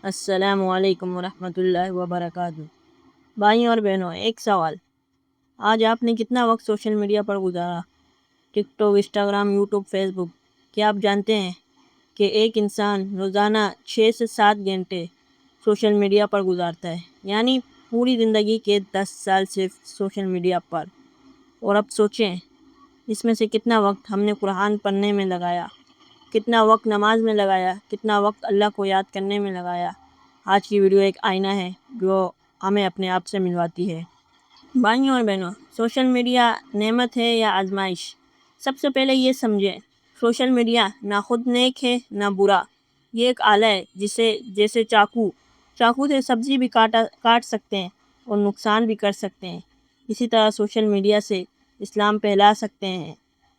السلام علیکم ورحمۃ اللہ وبرکاتہ۔ بھائیوں اور بہنوں، ایک سوال، آج آپ نے کتنا وقت سوشل میڈیا پر گزارا؟ ٹک ٹاک، انسٹاگرام، یوٹیوب، فیس بک۔ کیا آپ جانتے ہیں کہ ایک انسان روزانہ 6 سے 7 گھنٹے سوشل میڈیا پر گزارتا ہے؟ یعنی پوری زندگی کے 10 سال صرف سوشل میڈیا پر۔ اور اب سوچیں، اس میں سے کتنا وقت ہم نے قرآن پڑھنے میں لگایا، کتنا وقت نماز میں لگایا، کتنا وقت اللہ کو یاد کرنے میں لگایا۔ آج کی ویڈیو ایک آئینہ ہے جو ہمیں اپنے آپ سے ملواتی ہے۔ بھائیوں اور بہنوں، سوشل میڈیا نعمت ہے یا آزمائش؟ سب سے پہلے یہ سمجھیں، سوشل میڈیا نہ خود نیک ہے نہ برا۔ یہ ایک آلہ ہے جیسے چاقو سے سبزی بھی کاٹ سکتے ہیں اور نقصان بھی کر سکتے ہیں۔ اسی طرح سوشل میڈیا سے اسلام پھیلا سکتے ہیں،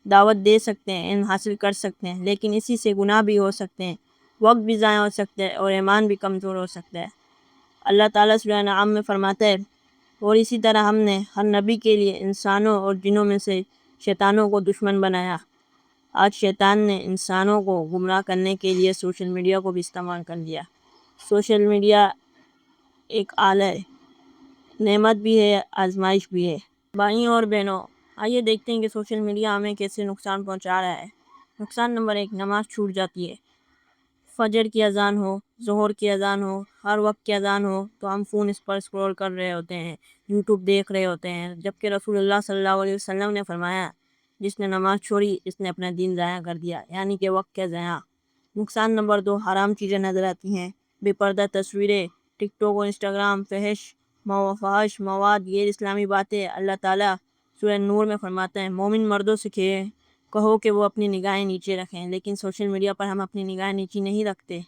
دعوت دے سکتے ہیں، علم حاصل کر سکتے ہیں، لیکن اسی سے گناہ بھی ہو سکتے ہیں، وقت بھی ضائع ہو سکتا ہے اور ایمان بھی کمزور ہو سکتا ہے۔ اللہ تعالیٰ سورہ انعام میں فرماتا ہے، اور اسی طرح ہم نے ہر نبی کے لیے انسانوں اور جنوں میں سے شیطانوں کو دشمن بنایا۔ آج شیطان نے انسانوں کو گمراہ کرنے کے لیے سوشل میڈیا کو بھی استعمال کر لیا۔ سوشل میڈیا ایک آلہ ہے، نعمت بھی ہے، آزمائش بھی ہے۔ بھائیوں اور بہنوں، آئیے دیکھتے ہیں کہ سوشل میڈیا ہمیں کیسے نقصان پہنچا رہا ہے۔ نقصان نمبر 1، نماز چھوٹ جاتی ہے۔ فجر کی اذان ہو، ظہر کی اذان ہو، ہر وقت کی اذان ہو تو ہم فون اس پر اسکرول کر رہے ہوتے ہیں، یوٹیوب دیکھ رہے ہوتے ہیں، جبکہ رسول اللہ صلی اللہ علیہ وسلم نے فرمایا، جس نے نماز چھوڑی اس نے اپنا دین ضائع کر دیا، یعنی کہ وقت کا ضیاع۔ نقصان نمبر 2، حرام چیزیں نظر آتی ہیں، بے پردہ تصویریں، ٹک ٹاک اور انسٹاگرام، فحش مواد، غیر اسلامی باتیں۔ اللہ تعالیٰ سورہ نور میں فرماتا ہے، مومن مردوں سے کہو کہ وہ اپنی نگاہیں نیچے رکھیں، لیکن سوشل میڈیا پر ہم اپنی نگاہیں نیچے نہیں رکھتے۔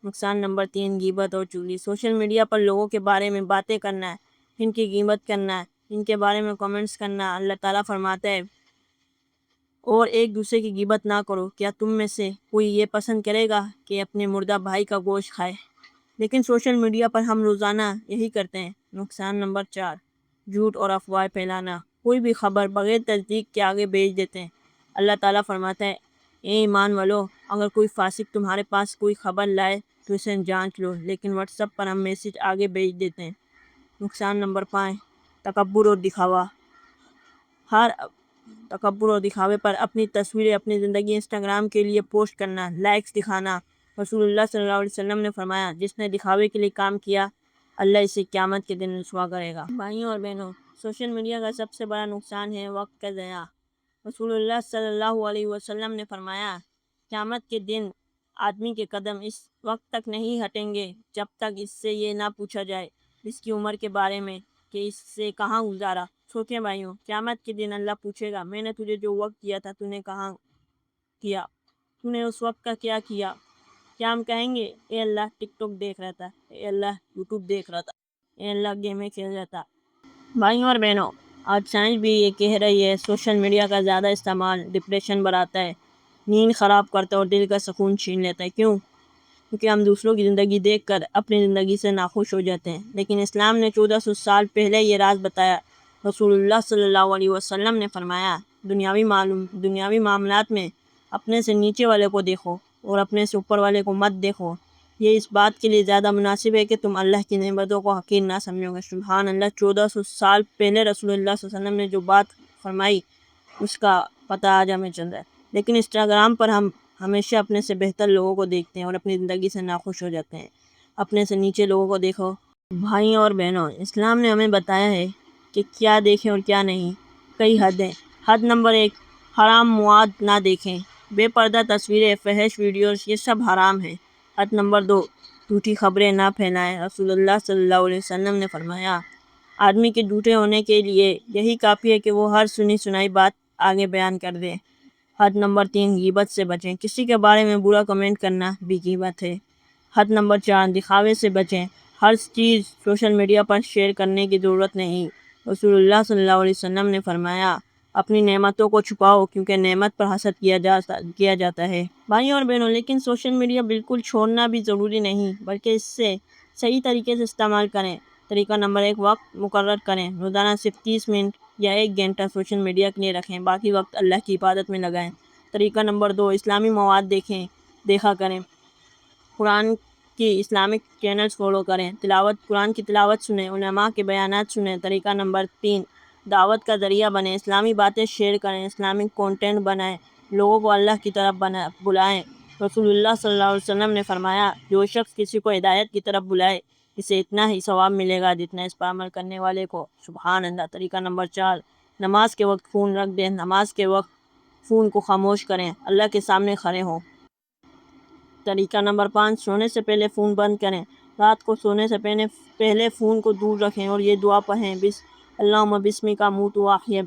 نقصان نمبر 3، غیبت اور چغلی۔ سوشل میڈیا پر لوگوں کے بارے میں باتیں کرنا ہے، ان کی غیبت کرنا ہے، ان کے بارے میں کامنٹس کرنا۔ اللہ تعالیٰ فرماتا ہے، اور ایک دوسرے کی غیبت نہ کرو۔ کیا تم میں سے کوئی یہ پسند کرے گا کہ اپنے مردہ بھائی کا گوشت کھائے؟ لیکن سوشل میڈیا پر ہم روزانہ یہی کرتے ہیں۔ نقصان نمبر 4، جھوٹ اور افواہ پھیلانا۔ کوئی بھی خبر بغیر تصدیق کے آگے بھیج دیتے ہیں۔ اللہ تعالیٰ فرماتا ہے، اے ایمان والو، اگر کوئی فاسق تمہارے پاس کوئی خبر لائے تو اسے جانچ لو، لیکن واٹس ایپ پر ہم میسج آگے بھیج دیتے ہیں۔ نقصان نمبر 5، تکبر اور دکھاوا۔ تکبر اور دکھاوے پر اپنی تصویریں، اپنی زندگی انسٹاگرام کے لیے پوسٹ کرنا، لائکس دکھانا۔ رسول اللہ صلی اللہ علیہ وسلم نے فرمایا، جس نے دکھاوے کے لیے کام کیا اللہ اسے قیامت کے دن رسوا کرے گا۔ بھائیوں اور بہنوں، سوشل میڈیا کا سب سے بڑا نقصان ہے وقت کا ضیاع۔ رسول اللہ صلی اللہ علیہ وسلم نے فرمایا، قیامت کے دن آدمی کے قدم اس وقت تک نہیں ہٹیں گے جب تک اس سے یہ نہ پوچھا جائے اس کی عمر کے بارے میں کہ اس سے کہاں گزارا۔ سوچیں بھائیوں، قیامت کے دن اللہ پوچھے گا، میں نے تجھے جو وقت دیا تھا تو نے کہاں کیا؟ تو نے اس وقت کا کیا کیا؟ کیا ہم کہیں گے، اے اللہ ٹک ٹاک دیکھ رہا تھا، اے اللہ یوٹیوب دیکھ رہا تھا، اے اللہ گیمیں کھیل رہا تھا؟ بھائیوں اور بہنوں، آج سائنس بھی یہ کہہ رہی ہے، سوشل میڈیا کا زیادہ استعمال ڈپریشن بڑھاتا ہے، نیند خراب کرتا ہے اور دل کا سکون چھین لیتا ہے۔ کیوں؟ کیونکہ ہم دوسروں کی زندگی دیکھ کر اپنی زندگی سے ناخوش ہو جاتے ہیں، لیکن اسلام نے 1400 سال پہلے یہ راز بتایا۔ رسول اللہ صلی اللہ علیہ وسلم نے فرمایا، دنیاوی معاملات میں اپنے سے نیچے والے کو دیکھو اور اپنے سے اوپر والے کو مت دیکھو۔ یہ اس بات کے لیے زیادہ مناسب ہے کہ تم اللہ کی نعمتوں کو حقیر نہ سمجھو گے۔ سبحان اللہ، 1400 سال پہلے رسول اللہ صلی اللہ علیہ وسلم نے جو بات فرمائی اس کا پتہ آج ہمیں چل رہا ہے، لیکن انسٹاگرام پر ہم ہمیشہ اپنے سے بہتر لوگوں کو دیکھتے ہیں اور اپنی زندگی سے ناخوش ہو جاتے ہیں۔ اپنے سے نیچے لوگوں کو دیکھو۔ بھائیوں اور بہنوں، اسلام نے ہمیں بتایا ہے کہ کیا دیکھیں اور کیا نہیں۔ کئی حدیں۔ حد نمبر 1، حرام مواد نہ دیکھیں، بے پردہ تصویریں، فحش ویڈیوز، یہ سب حرام ہیں۔ حد نمبر 2، جھوٹی خبریں نہ پھیلائیں۔ رسول اللہ صلی اللہ علیہ وسلم نے فرمایا، آدمی کے جھوٹے ہونے کے لیے یہی کافی ہے کہ وہ ہر سنی سنائی بات آگے بیان کر دے۔ حد نمبر 3، غیبت سے بچیں، کسی کے بارے میں برا کمنٹ کرنا بھی غیبت ہے۔ حد نمبر 4، دکھاوے سے بچیں، ہر چیز سوشل میڈیا پر شیئر کرنے کی ضرورت نہیں۔ رسول اللہ صلی اللہ علیہ وسلم نے فرمایا، اپنی نعمتوں کو چھپاؤ کیونکہ نعمت پر حسد کیا جاتا ہے۔ بھائیوں اور بہنوں، لیکن سوشل میڈیا بالکل چھوڑنا بھی ضروری نہیں، بلکہ اس سے صحیح طریقے سے استعمال کریں۔ طریقہ نمبر 1، وقت مقرر کریں، روزانہ صرف 30 منٹ یا 1 گھنٹہ سوشل میڈیا کے لیے رکھیں، باقی وقت اللہ کی عبادت میں لگائیں۔ طریقہ نمبر 2، اسلامی مواد دیکھا کریں، قرآن کی اسلامک چینلز فالو کریں، قرآن کی تلاوت سنیں، علماء کے بیانات سنیں۔ طریقہ نمبر 3، دعوت کا ذریعہ بنیں، اسلامی باتیں شیئر کریں، اسلامک کانٹینٹ بنائیں، لوگوں کو اللہ کی طرف بلائیں۔ رسول اللہ صلی اللہ علیہ وسلم نے فرمایا، جو شخص کسی کو ہدایت کی طرف بلائے اسے اتنا ہی ثواب ملے گا جتنا اس پر عمل کرنے والے کو۔ سبحان اللہ۔ طریقہ نمبر 4، نماز کے وقت فون رکھ دیں، نماز کے وقت فون کو خاموش کریں، اللہ کے سامنے کھڑے ہوں۔ طریقہ نمبر 5، سونے سے پہلے فون بند کریں، رات کو سونے سے پہلے فون کو دور رکھیں اور یہ دعا پڑھیں، اللہم بسمک اموت و احیا،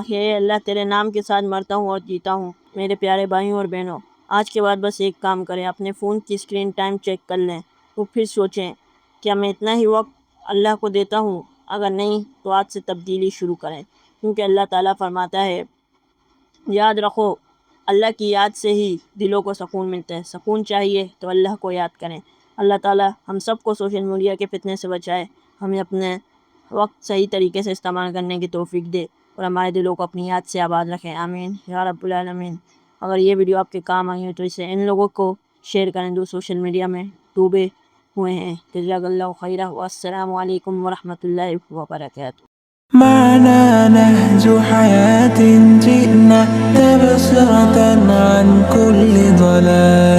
اے اللہ تیرے نام کے ساتھ مرتا ہوں اور جیتا ہوں۔ میرے پیارے بھائیوں اور بہنوں، آج کے بعد بس ایک کام کریں، اپنے فون کی اسکرین ٹائم چیک کر لیں تو پھر سوچیں کیا میں اتنا ہی وقت اللہ کو دیتا ہوں؟ اگر نہیں تو آج سے تبدیلی شروع کریں، کیونکہ اللہ تعالیٰ فرماتا ہے، یاد رکھو اللہ کی یاد سے ہی دلوں کو سکون ملتا ہے۔ سکون چاہیے تو اللہ کو یاد کریں۔ اللہ تعالیٰ ہم سب کو سوشل میڈیا کے فتنے سے بچائے، ہمیں اپنے وقت صحیح طریقے سے استعمال کرنے کی توفیق دے اور ہمارے دلوں کو اپنی یاد سے آباد رکھیں۔ آمین یا رب العالمین۔ اگر یہ ویڈیو آپ کے کام آئی ہو تو اسے ان لوگوں کو شیئر کریں جو سوشل میڈیا میں ڈوبے ہوئے ہیں۔ جزاک اللہ خیرہ، والسلام علیکم ورحمۃ اللہ وبرکاتہ۔ معنا نهج حياة جئنا تبصرة عن كل ضلال.